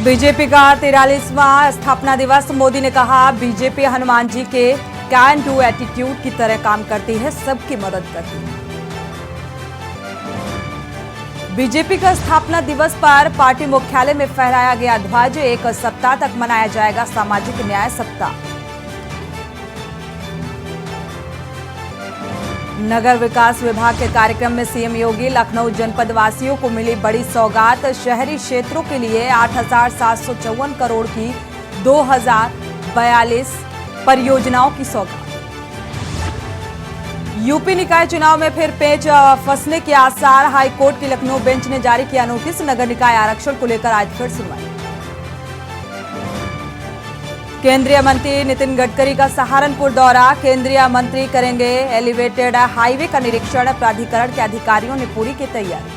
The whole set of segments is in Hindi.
बीजेपी का 43वां स्थापना दिवस। मोदी ने कहा, बीजेपी हनुमान जी के कैन डू एटीट्यूड की तरह काम करती है, सबकी मदद करती है। बीजेपी का स्थापना दिवस पर पार्टी मुख्यालय में फहराया गया ध्वज। 1 सप्ताह तक मनाया जाएगा सामाजिक न्याय सप्ताह। नगर विकास विभाग के कार्यक्रम में सीएम योगी। लखनऊ जनपद वासियों को मिली बड़ी सौगात। शहरी क्षेत्रों के लिए 8,754 करोड़ की 2042 परियोजनाओं की सौगात। यूपी निकाय चुनाव में फिर पेच फंसने के आसार। हाईकोर्ट की लखनऊ बेंच ने जारी किया नोटिस। नगर निकाय आरक्षण को लेकर आज फिर सुनवाई। केंद्रीय मंत्री नितिन गडकरी का सहारनपुर दौरा। केंद्रीय मंत्री करेंगे एलिवेटेड हाईवे का निरीक्षण। प्राधिकरण के अधिकारियों ने पूरी की तैयारी।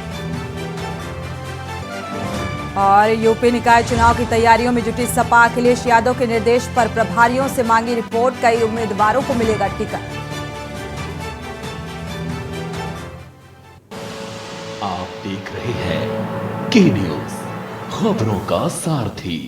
और यूपी निकाय चुनाव की तैयारियों में जुटी सपा। अखिलेश यादव के निर्देश पर प्रभारियों से मांगी रिपोर्ट। कई उम्मीदवारों को मिलेगा टिकट। आप देख रहे हैं के न्यूज, खबरों का सारथी।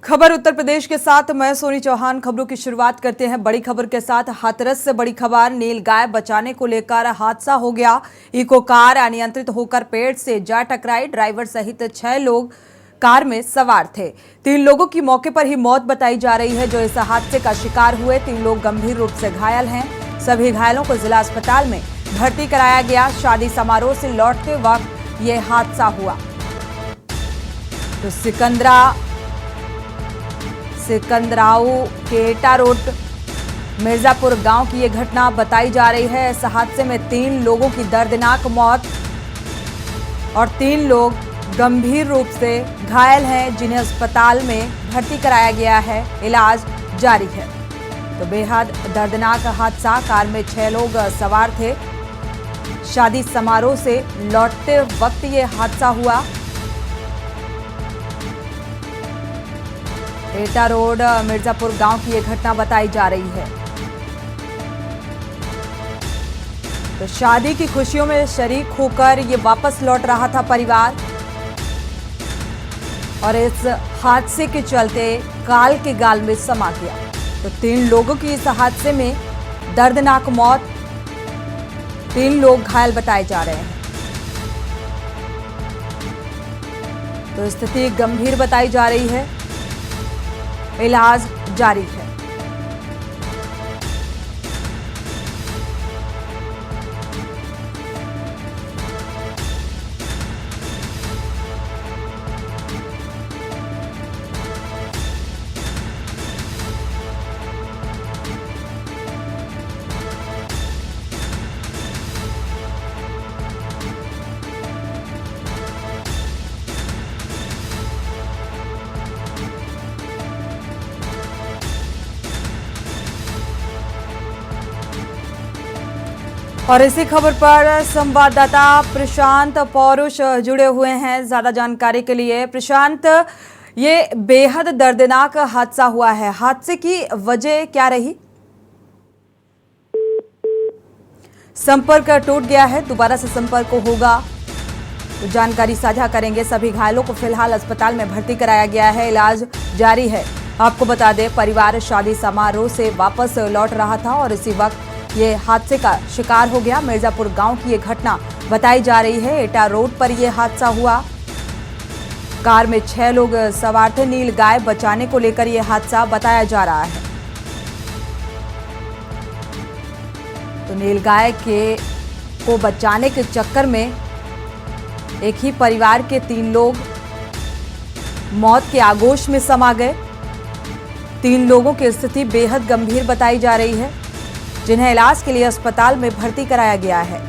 खबर उत्तर प्रदेश के साथ मैं सोनी चौहान। खबरों की शुरुआत करते हैं बड़ी खबर के साथ। हाथरस से बड़ी खबर। नीलगाय बचाने को लेकर हादसा हो गया। इको कार अनियंत्रित होकर पेड़ से जा टकराई। ड्राइवर सहित 6 लोग कार में सवार थे। 3 लोगों की मौके पर ही मौत बताई जा रही है, जो इस हादसे का शिकार हुए। 3 लोग गंभीर रूप से घायल हैं। सभी घायलों को जिला अस्पताल में भर्ती कराया गया। शादी समारोह से लौटते वक्त ये हादसा हुआ। तो सिकंदराऊ के एटा रोड मिर्जापुर गांव की ये घटना बताई जा रही है। इस हादसे में 3 लोगों की दर्दनाक मौत और 3 लोग गंभीर रूप से घायल हैं, जिन्हें अस्पताल में भर्ती कराया गया है। इलाज जारी है। तो बेहद दर्दनाक हादसा। कार में 6 लोग सवार थे। शादी समारोह से लौटते वक्त ये हादसा हुआ। एटा रोड मिर्जापुर गांव की ये घटना बताई जा रही है। तो शादी की खुशियों में शरीक होकर ये वापस लौट रहा था परिवार, और इस हादसे के चलते काल के गाल में समा गया। तो 3 लोगों की इस हादसे में दर्दनाक मौत। 3 लोग घायल बताए जा रहे हैं। तो स्थिति गंभीर बताई जा रही है। इलाज जारी है। और इसी खबर पर संवाददाता प्रशांत पौरुष जुड़े हुए हैं ज्यादा जानकारी के लिए। प्रशांत, ये बेहद दर्दनाक हादसा हुआ है, हादसे की वजह क्या रही? संपर्क टूट गया है, दोबारा से संपर्क होगा तो जानकारी साझा करेंगे। सभी घायलों को फिलहाल अस्पताल में भर्ती कराया गया है। इलाज जारी है। आपको बता दें, परिवार शादी समारोह से वापस लौट रहा था और इसी वक्त ये हादसे का शिकार हो गया। मिर्जापुर गांव की ये घटना बताई जा रही है। एटा रोड पर यह हादसा हुआ। कार में 6 लोग सवार थे। नीलगाय बचाने को लेकर यह हादसा बताया जा रहा है। तो नीलगाय को बचाने के चक्कर में एक ही परिवार के 3 लोग मौत के आगोश में समा गए। 3 लोगों की स्थिति बेहद गंभीर बताई जा रही है, जिन्हें इलाज के लिए अस्पताल में भर्ती कराया गया है।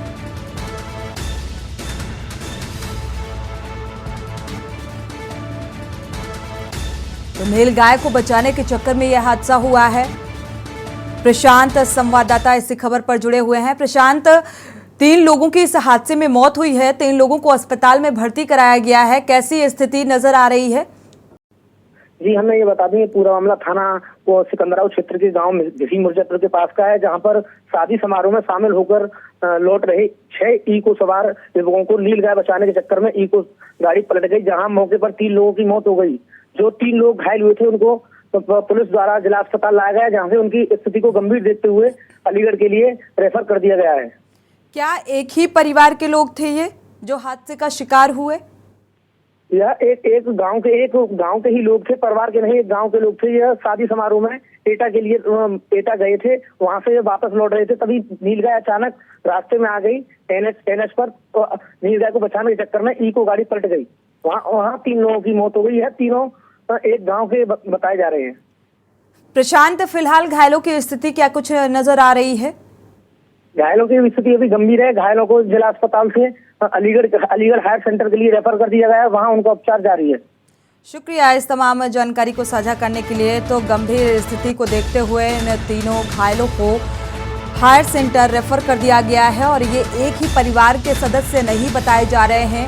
तो नीलगाय को बचाने के चक्कर में यह हादसा हुआ है। प्रशांत संवाददाता इसी खबर पर जुड़े हुए हैं। प्रशांत, 3 लोगों की इस हादसे में मौत हुई है। 3 लोगों को अस्पताल में भर्ती कराया गया है। कैसी स्थिति नजर आ रही है? जी, हमें ये बता दें, पूरा मामला थाना को सिकंदराबाद क्षेत्र के गांव घिसी मुर्जापुर के पास का है, जहां पर शादी समारोह में शामिल होकर लौट रहे 6 इको सवार युवकों को नील गाय बचाने के चक्कर में इको गाड़ी पलट गई, जहां मौके पर 3 लोगों की मौत हो गई। जो 3 लोग घायल हुए थे उनको पुलिस द्वारा जिला अस्पताल लाया गया, जहां से उनकी स्थिति को गंभीर देखते हुए अलीगढ़ के लिए रेफर कर दिया गया है। क्या एक ही परिवार के लोग थे ये जो हादसे का शिकार हुए? यह एक गांव के ही लोग थे, परिवार के नहीं, एक गांव के लोग थे। यह शादी समारोह में एटा के लिए एटा गए थे, वहां से वापस लौट रहे थे, तभी नीलगाय अचानक रास्ते में आ गई। एनएच पर नीलगाय को बचाने के चक्कर में इको गाड़ी पलट गई, वहां 3 लोगों की मौत हो गई है। तीनों एक गांव के बताए जा रहे हैं। प्रशांत, फिलहाल घायलों की स्थिति क्या कुछ नजर आ रही है? घायलों की स्थिति अभी गंभीर है। घायलों को जिला अस्पताल से अलीगढ़ हायर सेंटर के लिए रेफर कर दिया गया है, वहां उनका उपचार जारी है। शुक्रिया इस तमाम जानकारी को साझा करने के लिए। तो गंभीर स्थिति को देखते हुए इन तीनों घायलों को हायर सेंटर रेफर कर दिया गया है और ये एक ही परिवार के सदस्य नहीं बताए जा रहे हैं।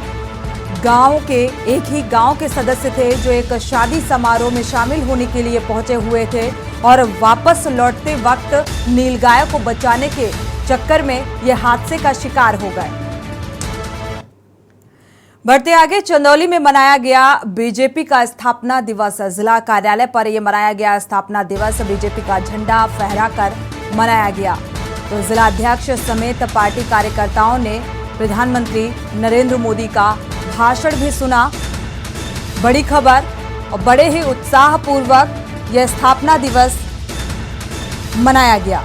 एक ही गांव के सदस्य थे जो एक शादी समारोह में शामिल होने के लिए पहुंचे हुए थे और वापस लौटते वक्त नीलगाय को बचाने के चक्कर में ये हादसे का शिकार हो गए। बढ़ते आगे, चंदौली में मनाया गया बीजेपी का स्थापना दिवस। जिला कार्यालय पर यह मनाया गया स्थापना दिवस। बीजेपी का झंडा फहराकर मनाया गया। तो जिला अध्यक्ष समेत पार्टी कार्यकर्ताओं ने प्रधानमंत्री नरेंद्र मोदी का भाषण भी सुना। बड़ी खबर, और बड़े ही उत्साहपूर्वक यह स्थापना दिवस मनाया गया।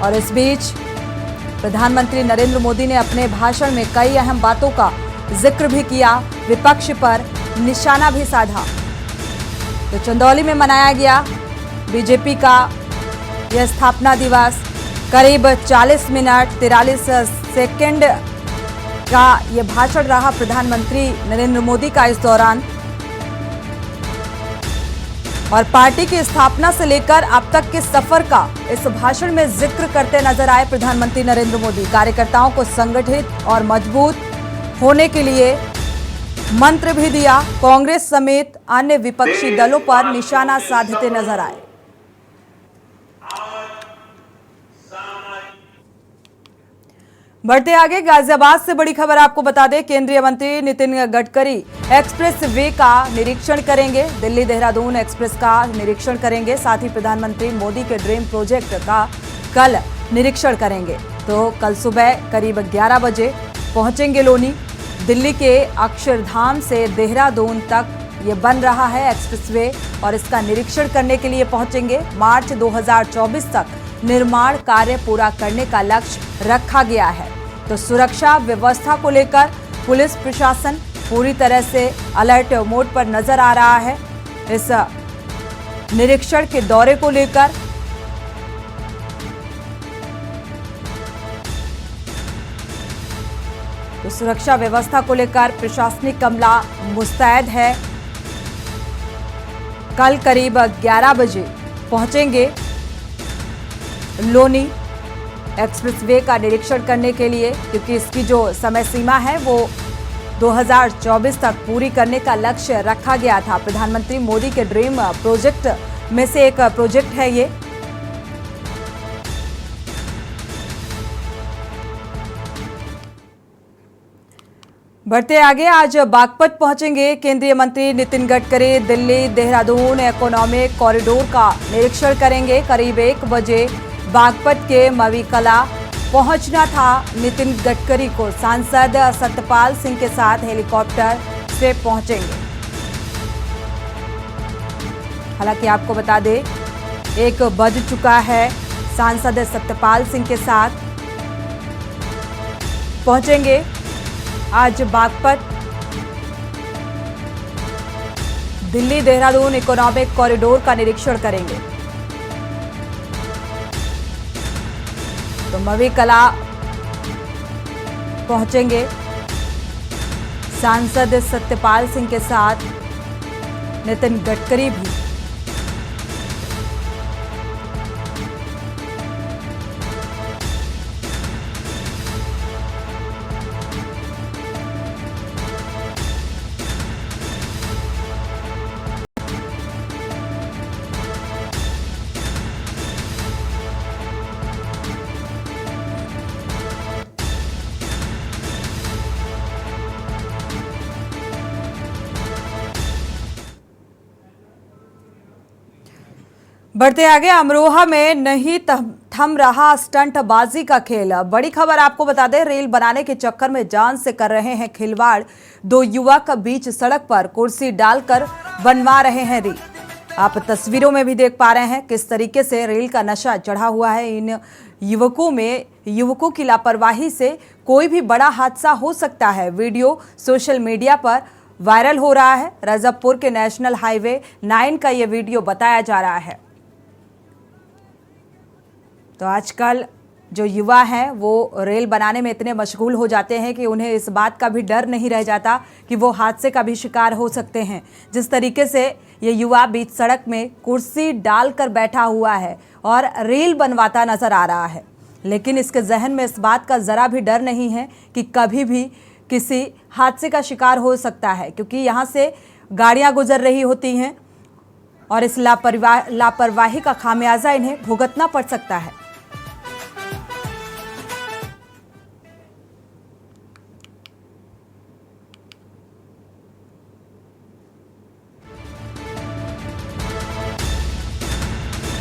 और इस बीच प्रधानमंत्री नरेंद्र मोदी ने अपने भाषण में कई अहम बातों का जिक्र भी किया, विपक्ष पर निशाना भी साधा। तो चंदौली में मनाया गया बीजेपी का यह स्थापना दिवस। करीब 40 मिनट 43 सेकंड का यह भाषण रहा प्रधानमंत्री नरेंद्र मोदी का इस दौरान। और पार्टी की स्थापना से लेकर अब तक के सफर का इस भाषण में जिक्र करते नजर आए प्रधानमंत्री नरेंद्र मोदी। कार्यकर्ताओं को संगठित और मजबूत होने के लिए मंत्र भी दिया। कांग्रेस समेत अन्य विपक्षी दलों पर निशाना साधते नजर आए। बढ़ते आगे, गाजियाबाद से बड़ी खबर आपको बता दें। केंद्रीय मंत्री नितिन गडकरी एक्सप्रेस वे का निरीक्षण करेंगे। दिल्ली देहरादून एक्सप्रेस का निरीक्षण करेंगे। साथ ही प्रधानमंत्री मोदी के ड्रीम प्रोजेक्ट का कल निरीक्षण करेंगे। तो कल सुबह करीब 11 बजे पहुंचेंगे लोनी। दिल्ली के अक्षरधाम से देहरादून तक ये बन रहा है एक्सप्रेसवे और इसका निरीक्षण करने के लिए पहुंचेंगे। मार्च 2024 तक निर्माण कार्य पूरा करने का लक्ष्य रखा गया है। तो सुरक्षा व्यवस्था को लेकर पुलिस प्रशासन पूरी तरह से अलर्ट मोड पर नजर आ रहा है। इस निरीक्षण के दौरे को लेकर तो सुरक्षा व्यवस्था को लेकर प्रशासनिक अमला मुस्तैद है। कल करीब 11 बजे पहुंचेंगे लोनी एक्सप्रेसवे का निरीक्षण करने के लिए, क्योंकि इसकी जो समय सीमा है वो 2024 तक पूरी करने का लक्ष्य रखा गया था। प्रधानमंत्री मोदी के ड्रीम प्रोजेक्ट में से एक प्रोजेक्ट है ये। बढ़ते आगे, आज बागपत पहुंचेंगे केंद्रीय मंत्री नितिन गडकरी। दिल्ली देहरादून इकोनॉमिक कॉरिडोर का निरीक्षण करेंगे। करीब 1 बजे बागपत के मवी कला पहुंचना था नितिन गडकरी को। सांसद सत्यपाल सिंह के साथ हेलीकॉप्टर से पहुंचेंगे। हालांकि आपको बता दें 1 बज चुका है। सांसद सत्यपाल सिंह के साथ पहुंचेंगे आज बागपत। दिल्ली देहरादून इकोनॉमिक कॉरिडोर का निरीक्षण करेंगे। तो मवी कला पहुंचेंगे सांसद सत्यपाल सिंह के साथ नितिन गडकरी भी। बढ़ते आगे, अमरोहा में नहीं थम रहा स्टंटबाजी का खेल। बड़ी खबर आपको बता दें, रील बनाने के चक्कर में जान से कर रहे हैं खिलवाड़। दो युवक बीच सड़क पर कुर्सी डालकर बनवा रहे हैं रील। आप तस्वीरों में भी देख पा रहे हैं किस तरीके से रील का नशा चढ़ा हुआ है इन युवकों की लापरवाही से कोई भी बड़ा हादसा हो सकता है। वीडियो सोशल मीडिया पर वायरल हो रहा है। रजबपुर के नेशनल हाईवे 9 का ये वीडियो बताया जा रहा है। तो आजकल जो युवा हैं वो रील बनाने में इतने मशगूल हो जाते हैं कि उन्हें इस बात का भी डर नहीं रह जाता कि वो हादसे का भी शिकार हो सकते हैं। जिस तरीके से ये युवा बीच सड़क में कुर्सी डालकर बैठा हुआ है और रील बनवाता नजर आ रहा है, लेकिन इसके जहन में इस बात का ज़रा भी डर नहीं है कि कभी भी किसी हादसे का शिकार हो सकता है, क्योंकि यहाँ से गाड़ियाँ गुजर रही होती हैं और इस लापरवाही का खामियाजा इन्हें भुगतना पड़ सकता है।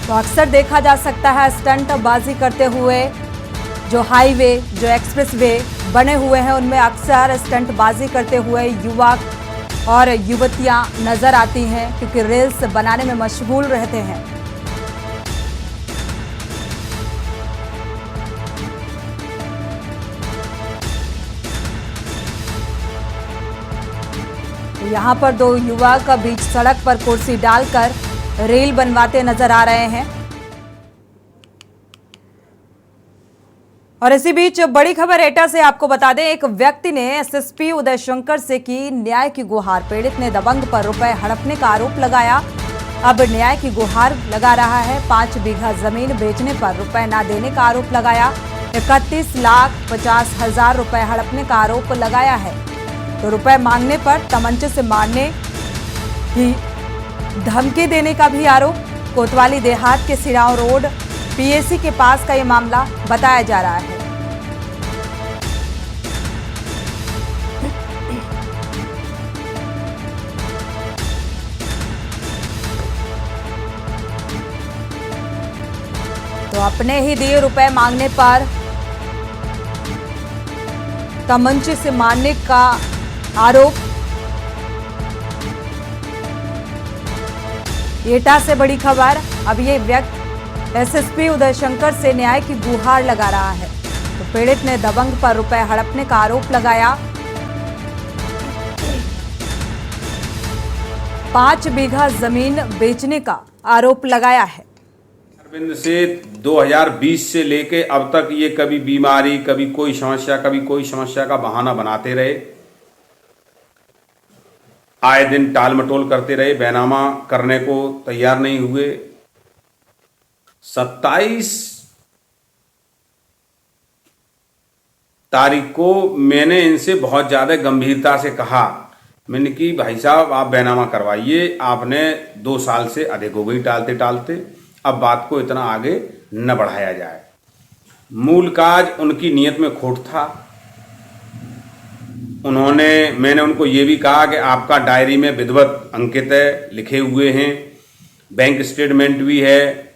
तो अक्सर देखा जा सकता है स्टंटबाजी करते हुए जो हाईवे, जो एक्सप्रेसवे बने हुए हैं उनमें अक्सर स्टंटबाजी करते हुए युवक और युवतियां नजर आती हैं, क्योंकि रील्स बनाने में मशगूल रहते हैं। तो यहाँ पर दो युवक बीच सड़क पर कुर्सी डालकर रील बनवाते नजर आ रहे हैं। और इसी बीच बड़ी खबर एटा से आपको बता दें, एक व्यक्ति ने एसएसपी उदय शंकर से की न्याय की गुहार। पीड़ित ने दबंग पर रुपए हड़पने का आरोप लगाया। अब न्याय की गुहार लगा रहा है। 5 बीघा जमीन बेचने पर रुपए ना देने का आरोप लगाया। 31,50,000 रुपए हड़पने का आरोप लगाया है। तो रुपए मांगने पर तमंचे से मारने की धमकी देने का भी आरोप। कोतवाली देहात के सिराव रोड पीएसी के पास का ये मामला बताया जा रहा है। तो अपने ही दिए रुपए मांगने पर तमंचे से मारने का आरोप। एटा से बड़ी खबर, अब ये व्यक्ति एसएसपी उदय शंकर से न्याय की गुहार लगा रहा है। तो पीड़ित ने दबंग पर रुपए हड़पने का आरोप लगाया। 5 बीघा जमीन बेचने का आरोप लगाया है। अरविंद से 2020 से लेके अब तक ये कभी बीमारी, कभी कोई समस्या का बहाना बनाते रहे। आए दिन टाल मटोल करते रहे, बैनामा करने को तैयार नहीं हुए। 27 तारीख को मैंने इनसे बहुत ज्यादा गंभीरता से कहा, मैंने कि भाई साहब आप बैनामा करवाइए। आपने 2 साल से अधिक हो गई टालते टालते, अब बात को इतना आगे न बढ़ाया जाए। मूल काज उनकी नीयत में खोट था। मैंने उनको ये भी कहा कि आपका डायरी में विधिवत अंकित है, लिखे हुए हैं, बैंक स्टेटमेंट भी है।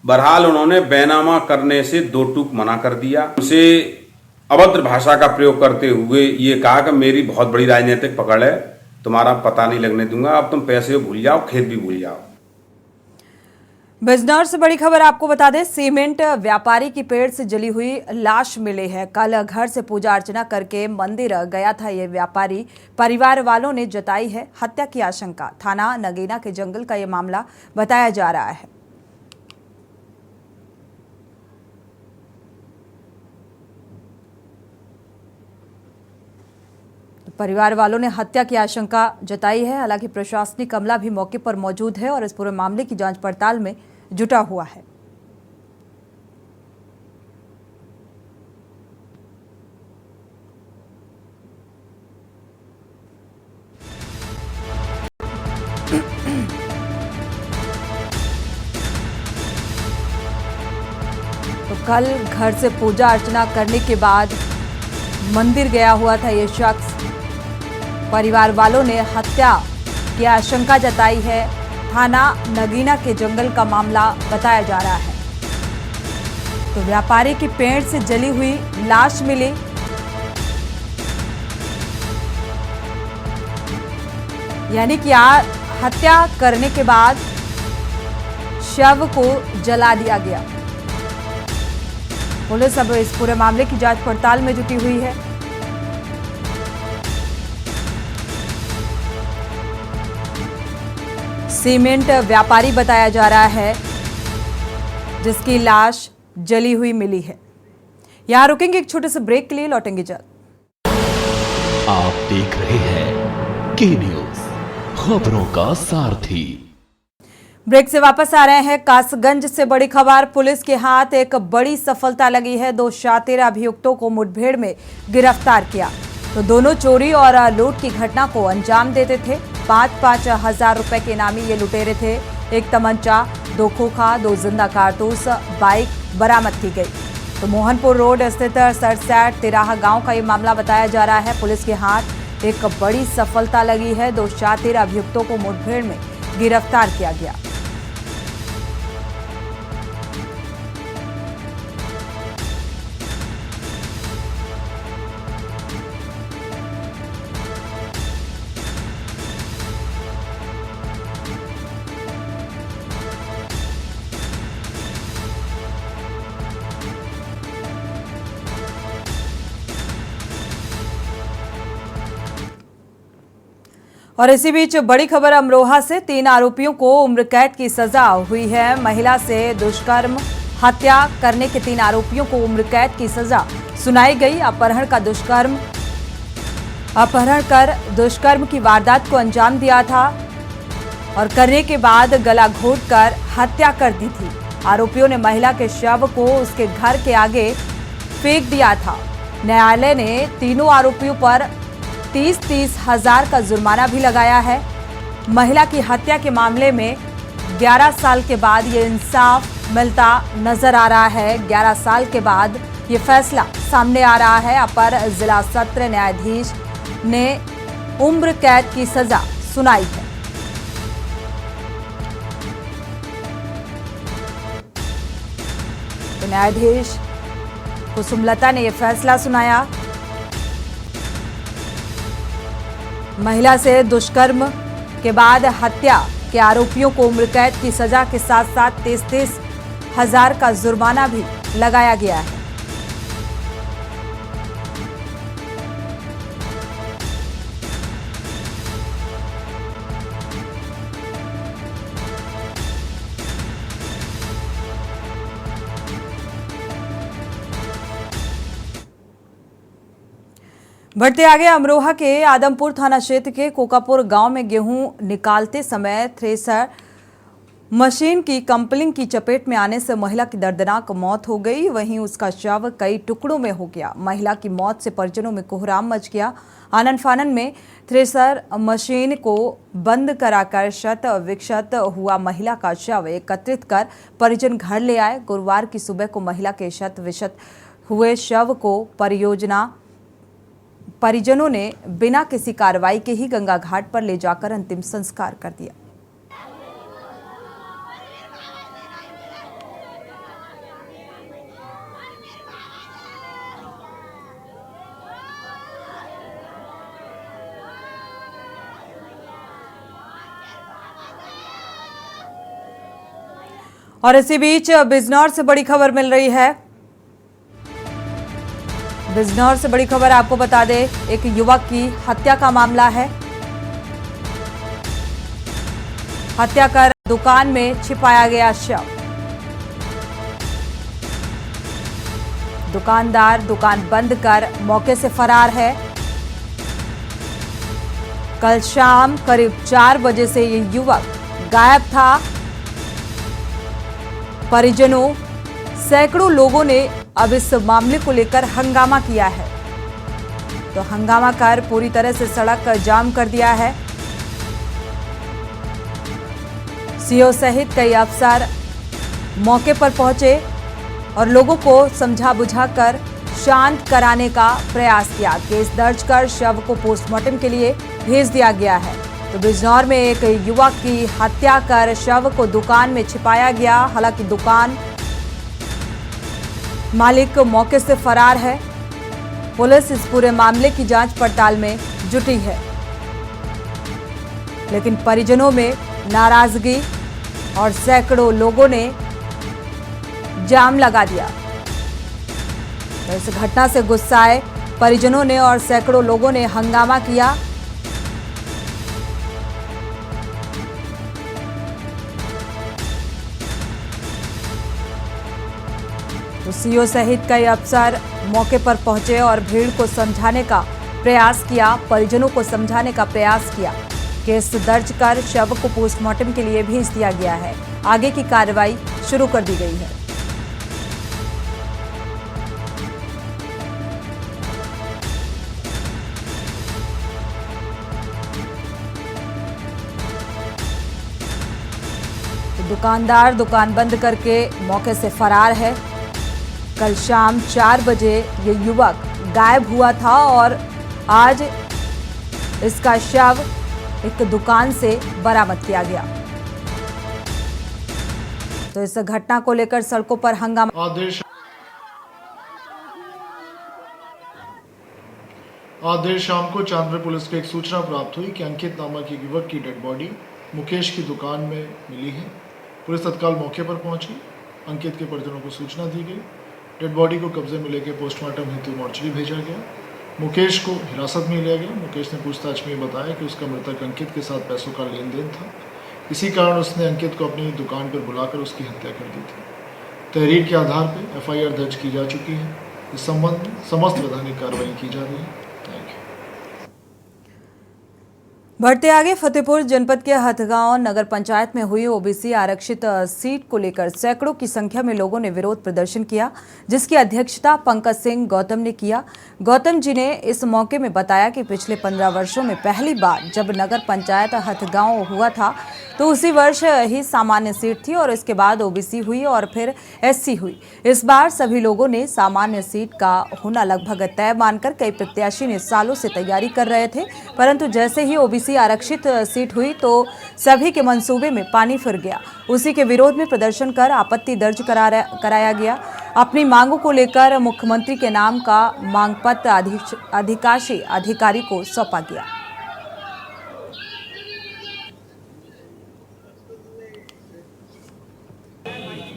बहरहाल उन्होंने बैनामा करने से 2 टूक मना कर दिया। उनसे अभद्र भाषा का प्रयोग करते हुए ये कहा कि मेरी बहुत बड़ी राजनीतिक पकड़ है, तुम्हारा पता नहीं लगने दूंगा, अब तुम पैसे भूल जाओ, खेत भी भूल जाओ। बिजनौर से बड़ी खबर आपको बता दें, सीमेंट व्यापारी की पेड़ से जली हुई लाश मिली है। कल घर से पूजा अर्चना करके मंदिर गया था ये व्यापारी। परिवार वालों ने जताई है हत्या की आशंका। थाना नगीना के जंगल का ये मामला बताया जा रहा है। परिवार वालों ने हत्या की आशंका जताई है। हालांकि प्रशासनिक अमला भी मौके पर मौजूद है और इस पूरे मामले की जांच पड़ताल में जुटा हुआ है। तो कल घर से पूजा अर्चना करने के बाद मंदिर गया हुआ था ये शख्स। परिवार वालों ने हत्या की आशंका जताई है। थाना नगीना के जंगल का मामला बताया जा रहा है। तो व्यापारी की पेड़ से जली हुई लाश मिली। यानी कि हत्या करने के बाद शव को जला दिया गया। पुलिस अब इस पूरे मामले की जांच पड़ताल में जुटी हुई है। सीमेंट व्यापारी बताया जा रहा है जिसकी लाश जली हुई मिली है। यहां रुकेंगे एक छोटे से ब्रेक के लिए, लौटेंगे जल्द। आप देख रहे हैं के न्यूज, खबरों का सारथी। ब्रेक से वापस आ रहे हैं। कासगंज से बड़ी खबर, पुलिस के हाथ एक बड़ी सफलता लगी है। 2 शातिर अभियुक्तों को मुठभेड़ में गिरफ्तार किया। तो दोनों चोरी और लूट की घटना को अंजाम देते थे। 5-5 हजार रुपए के इनामी ये लुटेरे थे। एक तमंचा, 2 खोखा, 2 जिंदा कारतूस, बाइक बरामद की गई। तो मोहनपुर रोड स्थित सरसैट तिराहा गांव का ये मामला बताया जा रहा है। पुलिस के हाथ एक बड़ी सफलता लगी है। 2 शातिर अभियुक्तों को मुठभेड़ में गिरफ्तार किया गया। और इसी बीच बड़ी खबर अमरोहा से, 3 आरोपियों को उम्र कैद की सजा हुई है। महिला से दुष्कर्म हत्या करने के 3 आरोपियों को उम्र कैद की सजा सुनाई गई। अपहरण कर दुष्कर्म की वारदात को अंजाम दिया था और करने के बाद गला घोंटकर हत्या कर दी थी। आरोपियों ने महिला के शव को उसके घर के आगे फेंक दिया था। न्यायालय ने तीनों आरोपियों पर 30-30 हजार का जुर्माना भी लगाया है। महिला की हत्या के मामले में 11 साल के बाद ये इंसाफ मिलता नजर आ रहा है। 11 साल के बाद ये फैसला सामने आ रहा है। अपर जिला सत्र न्यायाधीश ने उम्र कैद की सजा सुनाई है। तो न्यायाधीश कुसुमलता ने यह फैसला सुनाया। महिला से दुष्कर्म के बाद हत्या के आरोपियों को उम्र कैद की सजा के साथ साथ 30-30 हजार का जुर्माना भी लगाया गया है। बढ़ते आगे, अमरोहा के आदमपुर थाना क्षेत्र के कोकापुर गांव में गेहूं निकालते समय थ्रेसर मशीन की कंपलिंग की चपेट में आने से महिला की दर्दनाक मौत हो गई। वहीं उसका शव कई टुकड़ों में हो गया। महिला की मौत से परिजनों में कोहराम मच गया। आनन फानन में थ्रेसर मशीन को बंद कराकर शत विक्षत हुआ महिला का शव एकत्रित कर परिजन घर ले आए। गुरुवार की सुबह को महिला के शत विक्षत हुए शव को परिजनों ने बिना किसी कार्रवाई के ही गंगा घाट पर ले जाकर अंतिम संस्कार कर दिया। और इसी बीच बिजनौर से बड़ी खबर मिल रही है। बिजनौर से बड़ी खबर आपको बता दें, एक युवक की हत्या का मामला है। हत्या कर दुकान में छिपाया गया शव। दुकानदार दुकान बंद कर मौके से फरार है। कल शाम करीब 4 बजे से ये युवक गायब था। परिजनों, सैकड़ों लोगों ने अब इस मामले को लेकर हंगामा किया है। तो हंगामा कर पूरी तरह से सड़क जाम कर दिया है। सीओ सहित कई अफसर मौके पर पहुंचे और लोगों को समझा बुझाकर शांत कराने का प्रयास किया। केस दर्ज कर शव को पोस्टमार्टम के लिए भेज दिया गया है। तो बिजनौर में एक युवक की हत्या कर शव को दुकान में छिपाया गया। हालांकि दुकान मालिक मौके से फरार है। पुलिस इस पूरे मामले की जांच पड़ताल में जुटी है, लेकिन परिजनों में नाराजगी और सैकड़ों लोगों ने जाम लगा दिया। तो इस घटना से गुस्साए परिजनों ने और सैकड़ों लोगों ने हंगामा किया। तो सीओ सहित कई अफसर मौके पर पहुंचे और भीड़ को समझाने का प्रयास किया, परिजनों को समझाने का प्रयास किया। केस दर्ज कर शव को पोस्टमार्टम के लिए भेज दिया गया है। आगे की कार्रवाई शुरू कर दी गई है। तो दुकानदार दुकान बंद करके मौके से फरार है। कल शाम 4 बजे ये युवक गायब हुआ था और आज इसका शव एक दुकान से बरामद किया गया। तो इस घटना को लेकर सड़कों पर हंगामा। आज देर शाम को चांदपुर पुलिस को एक सूचना प्राप्त हुई कि अंकित नामक एक युवक की डेड बॉडी मुकेश की दुकान में मिली है। पुलिस तत्काल मौके पर पहुंची। अंकित के परिजनों को सूचना दी गई। डेड बॉडी को कब्जे में लेकर पोस्टमार्टम हेतु मोर्चरी भेजा गया। मुकेश को हिरासत में लिया गया। मुकेश ने पूछताछ में बताया कि उसका मृतक अंकित के साथ पैसों का लेन देन था। इसी कारण उसने अंकित को अपनी दुकान पर बुलाकर उसकी हत्या कर दी थी। तहरीर के आधार पर FIR दर्ज की जा चुकी है। इस संबंध में समस्त वैधानिक कार्रवाई की जा रही है। Thank you. बढ़ते आगे, फतेहपुर जनपद के हथगांव नगर पंचायत में हुई OBC आरक्षित सीट को लेकर सैकड़ों की संख्या में लोगों ने विरोध प्रदर्शन किया, जिसकी अध्यक्षता पंकज सिंह गौतम ने किया। गौतम जी ने इस मौके में बताया कि पिछले 15 वर्षों में पहली बार जब नगर पंचायत हथगांव हुआ था तो उसी वर्ष ही सामान्य सीट थी और इसके बाद OBC हुई और फिर SC हुई। इस बार सभी लोगों ने सामान्य सीट का होना लगभग तय मानकर कई प्रत्याशी ने सालों से तैयारी कर रहे थे, परंतु जैसे ही OBC आरक्षित सीट हुई तो सभी के मंसूबे में पानी फिर गया। उसी के विरोध में प्रदर्शन कर आपत्ति दर्ज कराया गया। अपनी मांगों को लेकर मुख्यमंत्री के नाम का मांग पत्र अधिकांशी अधिकारी को सौंपा गया।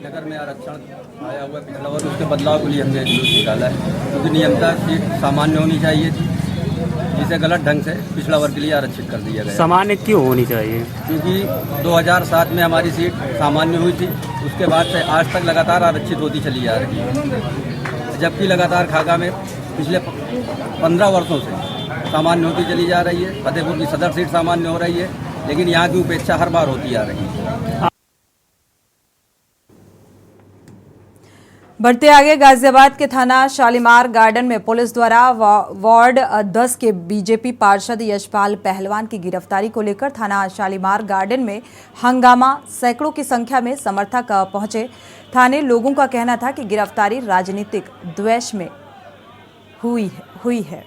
नगर में आरक्षण आया हुआ पिछला वर्ष, उसके बदलाव के लिए हमने जुलूस निकाला है। क्योंकि नियमता सीट सामान्य होनी चाहिए थी, जिसे गलत ढंग से पिछला वर्ग के लिए आरक्षित कर दिया गया। सामान्य क्यों होनी चाहिए? क्योंकि 2007 में हमारी सीट सामान्य हुई थी, उसके बाद से आज तक लगातार आरक्षित होती चली जा रही है। जबकि लगातार खाका में पिछले 15 वर्षों से सामान्य होती चली जा रही है। फतेहपुर की सदर सीट सामान्य हो रही है, लेकिन यहाँ की उपेक्षा हर बार होती आ रही है। बढ़ते आगे, गाजियाबाद के थाना शालीमार गार्डन में पुलिस द्वारा वार्ड 10 के बीजेपी पार्षद यशपाल पहलवान की गिरफ्तारी को लेकर थाना शालीमार गार्डन में हंगामा। सैकड़ों की संख्या में समर्थक पहुंचे। थाने लोगों का कहना था कि गिरफ्तारी राजनीतिक द्वेष में हुई है।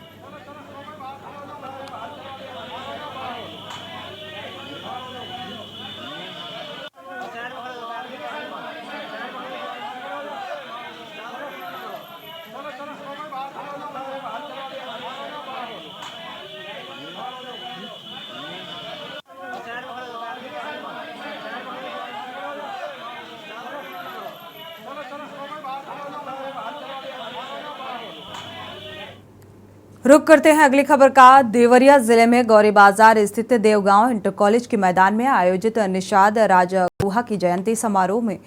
रुक करते हैं अगली खबर का। देवरिया जिले में गौरी बाजार स्थित देवगांव इंटर कॉलेज के मैदान में आयोजित निषाद राजगुहा की जयंती समारोह में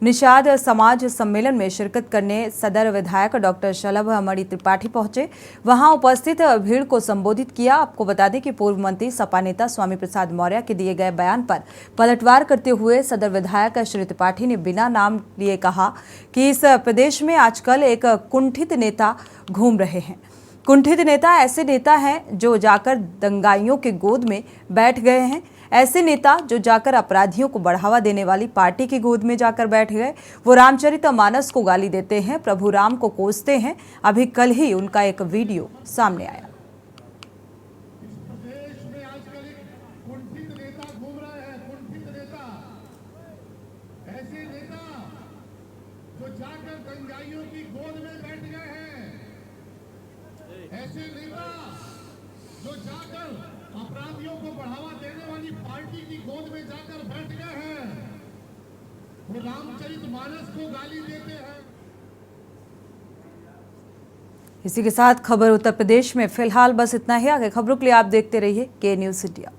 निषाद समाज सम्मेलन में शिरकत करने सदर विधायक डॉक्टर शलभ मणि त्रिपाठी पहुंचे। वहां उपस्थित भीड़ को संबोधित किया। आपको बता दें कि पूर्व मंत्री सपा नेता स्वामी प्रसाद मौर्य के दिए गए बयान पर पलटवार करते हुए सदर विधायक श्री त्रिपाठी ने बिना नाम लिए कहा कि इस प्रदेश में आजकल एक कुंठित नेता घूम रहे हैं। कुंठित नेता ऐसे नेता हैं जो जाकर दंगाइयों के गोद में बैठ गए हैं। ऐसे नेता जो जाकर अपराधियों को बढ़ावा देने वाली पार्टी की गोद में जाकर बैठ गए। वो रामचरितमानस को गाली देते हैं, प्रभु राम को कोसते हैं। अभी कल ही उनका एक वीडियो सामने आया। जाकर दंगाइयों की गोद में बैठ गए हैं। ऐसे नेता जो जाकर अपराधियों को बढ़ावा देने वाली पार्टी की गोद में जाकर बैठ गए हैं, वो रामचरितमानस को गाली देते हैं। इसी के साथ खबर उत्तर प्रदेश में फिलहाल बस इतना ही। आगे खबरों के लिए आप देखते रहिए के न्यूज़ इंडिया।